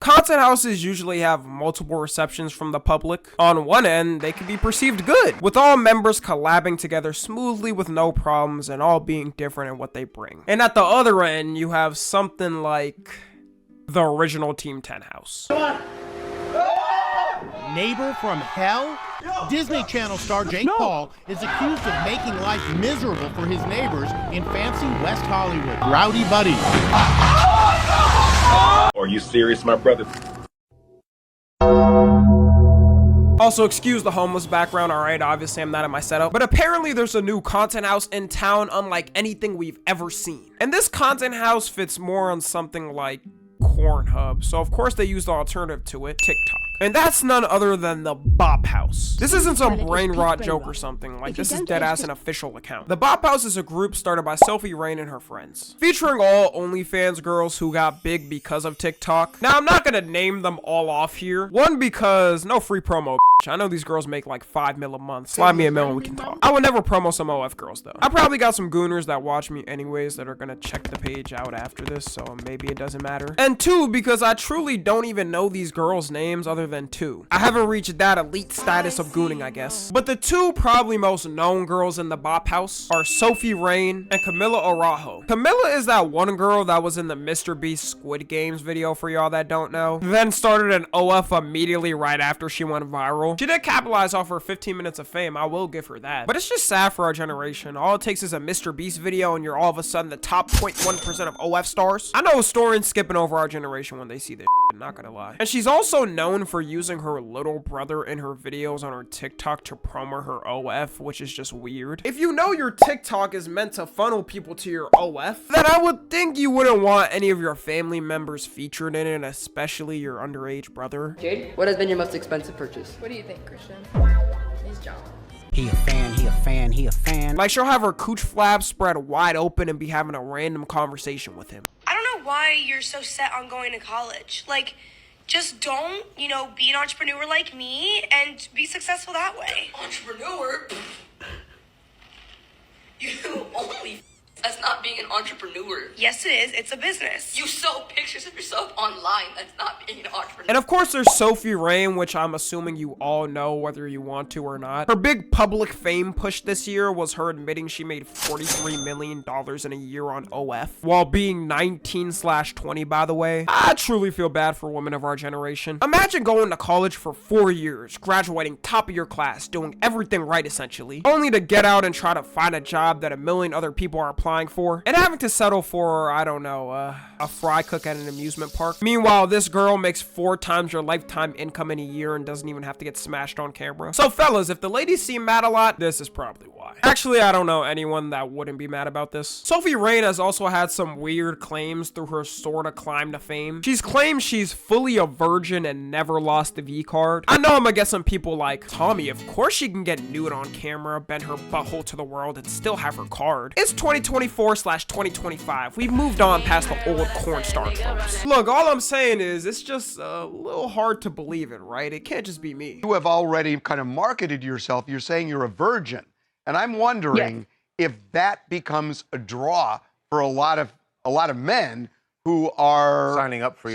Content houses usually have multiple receptions from the public. On one end, they can be perceived good, with all members collabing together smoothly with no problems and all being different in what they bring. And at the other end, you have something like the original Team 10 house. Neighbor from hell? Disney Channel star Jake Paul is accused of making life miserable for his neighbors in fancy West Hollywood. Rowdy buddies. Are you serious, my brother? Also, excuse the homeless background, alright, obviously I'm not at my setup, but apparently there's a new content house in town unlike anything we've ever seen. And this content house fits more on something like Pornhub, so of course they used the alternative to it, TikTok. And that's none other than the Bop House. This isn't some brain rot joke or something, like this is deadass an official account. The Bop House is a group started by Sophie Rain and her friends, featuring all OnlyFans girls who got big because of TikTok. Now I'm not gonna name them all off here. One, because no free promo. I know these girls make like 5 mil a month. Slide me a mil and we can talk. I would never promo some OF girls though. I probably got some gooners that watch me anyways that are gonna check the page out after this, so maybe it doesn't matter. And two, because I truly don't even know these girls' names other than two. I haven't reached that elite status of gooning, I guess. But the two probably most known girls in the Bop House are Sophie Rain and Camila Ara. Camila is that one girl that was in the Mr. Beast Squid Games video for y'all that don't know. Then started an OF immediately right after she went viral. She did capitalize off her 15 minutes of fame, I will give her that. But it's just sad for our generation. All it takes is a Mr. Beast video and you're all of a sudden the top 0.1% of OF stars. I know historians skipping over our generation when they see this shit, not gonna lie. And she's also known for using her little brother in her videos on her TikTok to promo her OF, which is just weird. If you know your TikTok is meant to funnel people to your OF, then I would think you wouldn't want any of your family members featured in it, especially your underage brother. Jade, what has been your most expensive purchase? What do you think, Christian? He's John. He a fan, he a fan, he a fan. Like she'll have her cooch flaps spread wide open and be having a random conversation with him. I don't know why you're so set on going to college. Like, just don't, be an entrepreneur like me and be successful that way. Entrepreneur? You only that's not being an entrepreneur. Yes, it is. It's a business. You sell pictures of yourself online. That's not being an entrepreneur. And of course there's Sophie Rain, which I'm assuming you all know whether you want to or not. Her big public fame push this year was her admitting she made $43 million in a year on OF, while being 19/20, by the way. I truly feel bad for women of our generation. Imagine going to college for 4 years, graduating top of your class, doing everything right essentially, only to get out and try to find a job that a million other people are applying for, and having to settle for, I don't know, a fry cook at an amusement park. Meanwhile, this girl makes 4 times your lifetime income in a year and doesn't even have to get smashed on camera. So fellas, if the ladies seem mad a lot, this is probably why. Actually, I don't know anyone that wouldn't be mad about this. Sophie Rain has also had some weird claims through her sorta climb to fame. She's claimed she's fully a virgin and never lost the V card. I know I'm gonna get some people like, Tommy, of course she can get nude on camera, bend her butthole to the world, and still have her card. It's 2024/2025. We've moved on past the old corn star tropes. Look, all I'm saying is, it's just a little hard to believe it, right? It can't just be me. You have already kind of marketed yourself. You're saying you're a virgin. And I'm wondering if that becomes a draw for a lot of men who are signing up for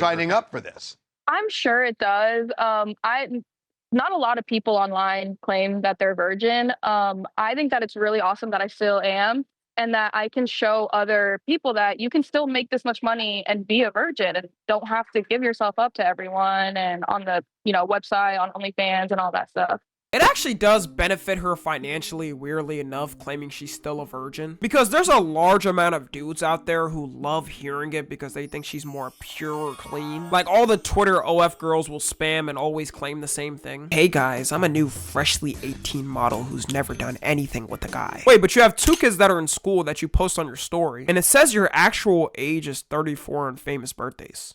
this. I'm sure it does. Not a lot of people online claim that they're virgin. I think that it's really awesome that I still am, and that I can show other people that you can still make this much money and be a virgin and don't have to give yourself up to everyone and on the website, on OnlyFans and all that stuff. It actually does benefit her financially, weirdly enough, claiming she's still a virgin. Because there's a large amount of dudes out there who love hearing it because they think she's more pure or clean. Like all the Twitter OF girls will spam and always claim the same thing. Hey guys, I'm a new freshly 18 model who's never done anything with a guy. Wait, but you have 2 kids that are in school that you post on your story, and it says your actual age is 34 on famous birthdays.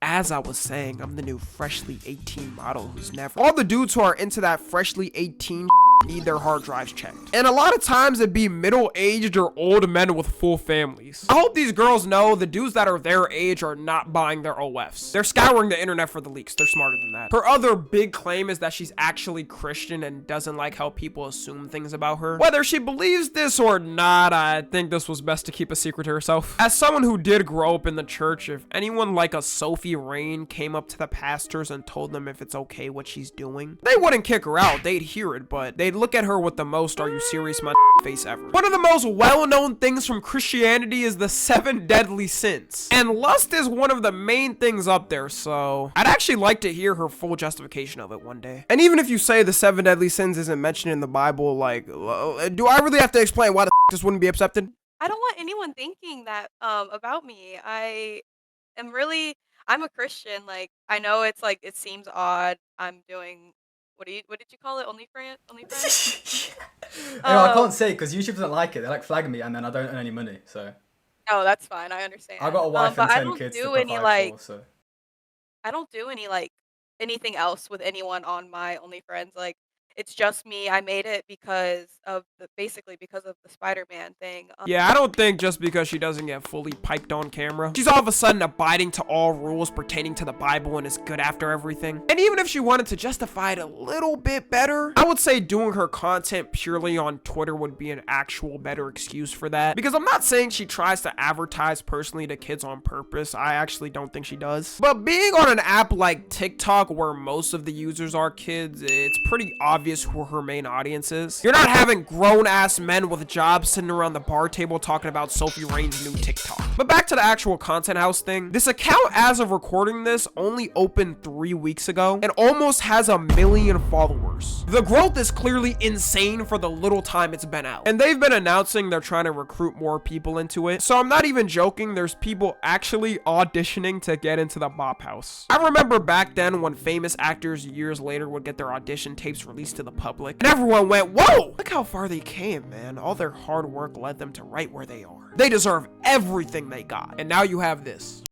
As I was saying, I'm the new freshly 18 model who's never. All the dudes who are into that freshly 18 need their hard drives checked. And a lot of times it'd be middle-aged or old men with full families. I hope these girls know the dudes that are their age are not buying their OFs. They're scouring the internet for the leaks. They're smarter than that. Her other big claim is that she's actually Christian and doesn't like how people assume things about her. Whether she believes this or not, I think this was best to keep a secret to herself. As someone who did grow up in the church, if anyone like a Sophie Rain came up to the pastors and told them if it's okay what she's doing, they wouldn't kick her out. They'd hear it, but they'd look at her with the most "are you serious my face" ever. One of the most well-known things from Christianity is the 7 deadly sins, and lust is one of the main things up there, so I'd actually like to hear her full justification of it one day. And even if you say the 7 deadly sins isn't mentioned in the Bible, like, do I really have to explain why the this wouldn't be accepted? I don't want anyone thinking that about me. I'm a Christian. Like, I know it's like it seems odd. I'm doing what did you call it? OnlyFans? I can't say because YouTube doesn't like it. They like flag me and then I don't earn any money. So. Oh, that's fine. I understand. I got a wife and 10 kids to provide for, so. I don't do any like anything else with anyone on my OnlyFans. Like, it's just me. I made it because of basically because of the Spider-Man thing. Yeah, I don't think just because she doesn't get fully piped on camera, she's all of a sudden abiding to all rules pertaining to the Bible and is good after everything. And even if she wanted to justify it a little bit better, I would say doing her content purely on Twitter would be an actual better excuse for that. Because I'm not saying she tries to advertise personally to kids on purpose. I actually don't think she does. But being on an app like TikTok where most of the users are kids, it's pretty obvious who her main audience is. You're not having grown-ass men with jobs sitting around the bar table talking about Sophie Rain's new TikTok. But back to the actual content house thing. This account, as of recording this, only opened 3 weeks ago and almost has 1 million followers. The growth is clearly insane for the little time it's been out. And they've been announcing they're trying to recruit more people into it. So I'm not even joking, there's people actually auditioning to get into the Bop House. I remember back then when famous actors years later would get their audition tapes released to the public, and everyone went, whoa, look how far they came, man. All their hard work led them to right where they are. They deserve everything they got. And now you have this.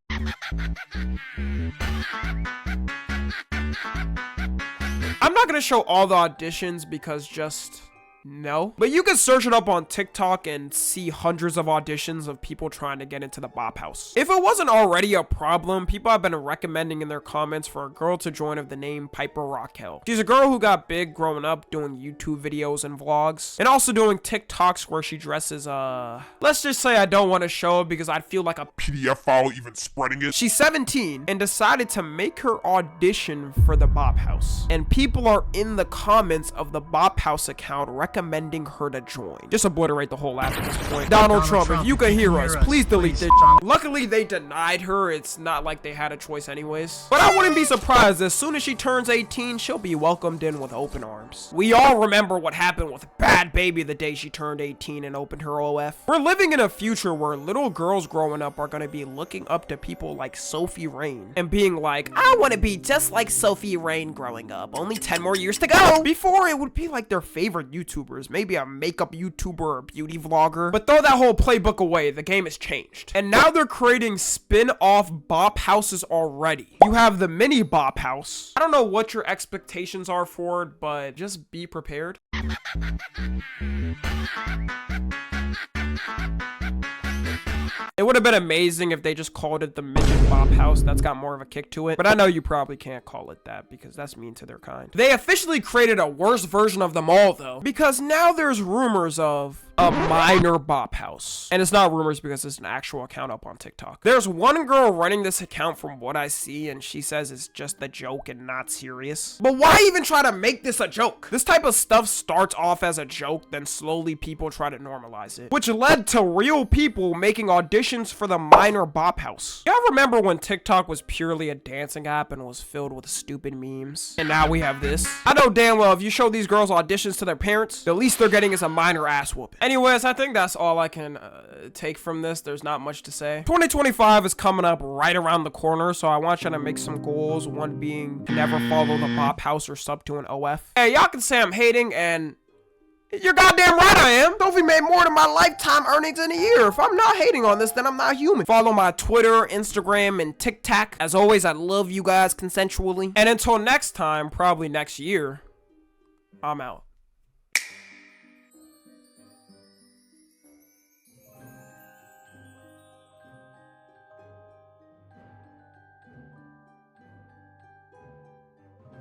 I'm not gonna show all the auditions because just no, but you can search it up on TikTok and see hundreds of auditions of people trying to get into the Bop House. If it wasn't already a problem, people have been recommending in their comments for a girl to join of the name Piper Raquel. She's a girl who got big growing up doing YouTube videos and vlogs, and also doing TikToks where she dresses, let's just say I don't want to show it because I'd feel like a PDF file even spreading it. She's 17 and decided to make her audition for the Bop House, and people are in the comments of the Bop House account recommending her to join. Just obliterate the whole app at this point. Donald Trump, if you can hear us, please delete this. Luckily, they denied her. It's not like they had a choice anyways. But I wouldn't be surprised. As soon as she turns 18, she'll be welcomed in with open arms. We all remember what happened with Bad Baby the day she turned 18 and opened her OF. We're living in a future where little girls growing up are going to be looking up to people like Sophie Rain and being like, I want to be just like Sophie Rain growing up. Only 10 more years to go. Before, it would be like their favorite YouTubers, maybe a makeup YouTuber or a beauty vlogger. But throw that whole playbook away, the game has changed. And now they're creating spin-off Bop Houses already. You have the mini Bop House. I don't know what your expectations are for it, but just be prepared. It would have been amazing if they just called it the Midget Bop House. That's got more of a kick to it. But I know you probably can't call it that because that's mean to their kind. They officially created a worse version of them all though, because now there's rumors of a minor Bop House. And it's not rumors because it's an actual account up on TikTok. There's one girl running this account from what I see, and she says it's just a joke and not serious. But why even try to make this a joke? This type of stuff starts off as a joke, then slowly people try to normalize it, which led to real people making auditions for the minor Bop House. Y'all remember when TikTok was purely a dancing app and was filled with stupid memes? And now we have this. I know damn well if you show these girls auditions to their parents, the least they're getting is a minor ass whooping. Anyways, I think that's all I can take from this. There's not much to say. 2025 is coming up right around the corner, so I want you to make some goals. One being to never follow the Bop House or sub to an OF. Hey, y'all can say I'm hating, and you're goddamn right I am. Sophie made more than my lifetime earnings in a year. If I'm not hating on this, then I'm not human. Follow my Twitter, Instagram, and TikTok. As always, I love you guys consensually. And until next time, probably next year, I'm out.